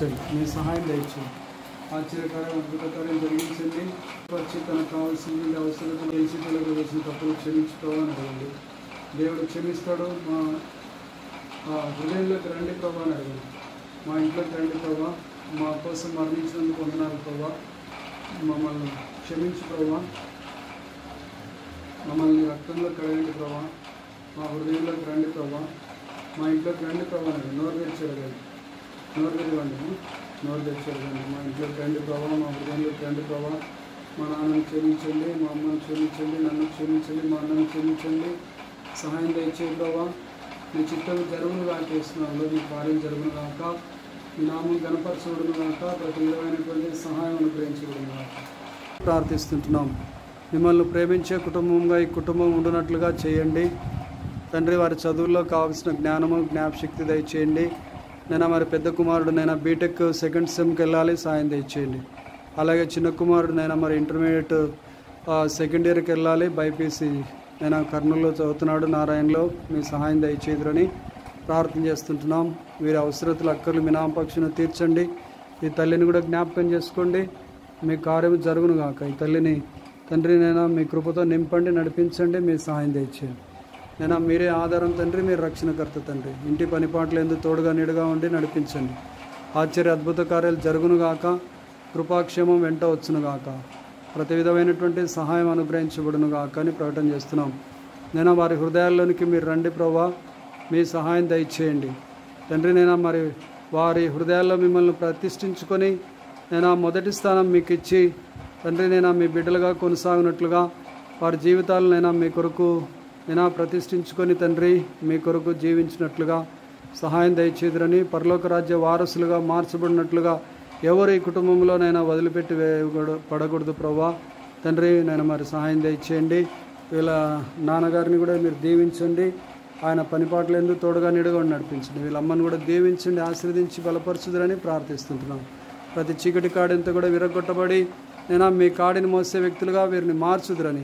మీ సహాయం దయచేయండి. ఆశ్చర్యకార్యం అద్భుతకార్యం జరిగించండి. వచ్చి తనకు కావాల్సింది అవసరం తెలిసి పిల్లలు వేసిన తప్పులు క్షమించుకోవాలని అడగండి. దేవుడు క్షమిస్తాడు. మా హృదయంలోకి రండి ప్రభా అని అడగండి. మా ఇంట్లోకి రండి ప్రభా. మా కోసం మరణించినందుకు వందనాలు ప్రభా. మమ్మల్ని క్షమించు ప్రభా. మమ్మల్ని రక్తంలో కడగండి ప్రభా. మా హృదయంలోకి రండి ప్రభా. మా ఇంట్లోకి రండి ప్రభా అని నోరు తెరిచేయగండి. నోరు తెరవండి. మా ఇంట్లోకి రండి ప్రభా. మా హృదయంలోకి రండి ప్రభా. మా నాన్నను క్షమించండి, మా అమ్మను క్షమించండి, నన్ను క్షమించండి, మా అన్నను క్షమించండి. సహాయం దయచేయి ప్రభా. మీ చిత్తం జరుగును కాక ఇస్తున్నాను. మీ కార్యం జరుగును కాక, మీ నామం గణపరచబడును కాక, ప్రతి విధమైనటువంటి సహాయం అనుగ్రహించబడును కాక ప్రార్థిస్తుంటున్నాం. మిమ్మల్ని ప్రేమించే కుటుంబంగా ఈ కుటుంబం ఉండునట్లుగా చేయండి తండ్రి. వారి చదువుల్లో కావాల్సిన జ్ఞానము జ్ఞాపశక్తి దయచేయండి. నేను మరి పెద్ద కుమారుడు నేను బీటెక్ సెకండ్ సెమ్కి వెళ్ళాలి, సాయం దయచేయండి. అలాగే చిన్న కుమారుడు నేను మరి ఇంటర్మీడియట్ సెకండ్ ఇయర్కి వెళ్ళాలి, బైపీసీ నేను కర్నూలులో చదువుతున్నాడు, నారాయణలో. మీ సహాయం దయచేదురని ప్రార్థన చేస్తుంటున్నాం. వీరి అవసరతలు అక్కర్లు మీ నామపక్షను తీర్చండి. ఈ తల్లిని కూడా జ్ఞాపకం చేసుకోండి. మీ కార్యం జరుగును గాక. ఈ తల్లిని తండ్రి నేను మీ కృపతో నింపండి, నడిపించండి. మీ సహాయం దయచేయండి. నేను మీరే ఆధారం తండ్రి, మీరు రక్షణకర్త తండ్రి. ఇంటి పనిపాట్లు ఎందుకు తోడుగా నీడుగా ఉండి నడిపించండి. ఆశ్చర్య అద్భుత కార్యాలు జరుగును గాక. కృపాక్షేమం వెంట వచ్చును గాక. ప్రతి విధమైనటువంటి సహాయం అనుగ్రహించబడును గాక అని ప్రకటన చేస్తున్నాం. నేను వారి హృదయాల్లోనికి మీరు రండి ప్రభా. మీ సహాయం దయచేయండి తండ్రి. నేను మరి వారి హృదయాల్లో మిమ్మల్ని ప్రతిష్ఠించుకొని నేను మొదటి స్థానం మీకు ఇచ్చి తండ్రి నేను మీ బిడ్డలుగా కొనసాగినట్లుగా వారి జీవితాలను మీ కొరకు ప్రతిష్ఠించుకొని తండ్రి మీ కొరకు జీవించినట్లుగా సహాయం దయచేదురని, పరలోక రాజ్య వారసులుగా మార్చబడినట్లుగా ఎవరు ఈ కుటుంబంలో వదిలిపెట్టి పడకూడదు ప్రభా తండ్రి. నేను మరి సహాయం దయచేయండి. వీళ్ళ నాన్నగారిని కూడా మీరు దీవించండి. ఆయన పనిపాట్లు ఎందుకు తోడుగా నీడుగా నడిపించండి. వీళ్ళ అమ్మని కూడా దీవించండి, ఆశీర్వదించి బలపరచుదురని ప్రార్థిస్తుంటున్నాం. ప్రతి చీకటి కాడంతా కూడా విరగొట్టబడి నేను మీ కాడిని మోసే వ్యక్తులుగా వీరిని మార్చుదురని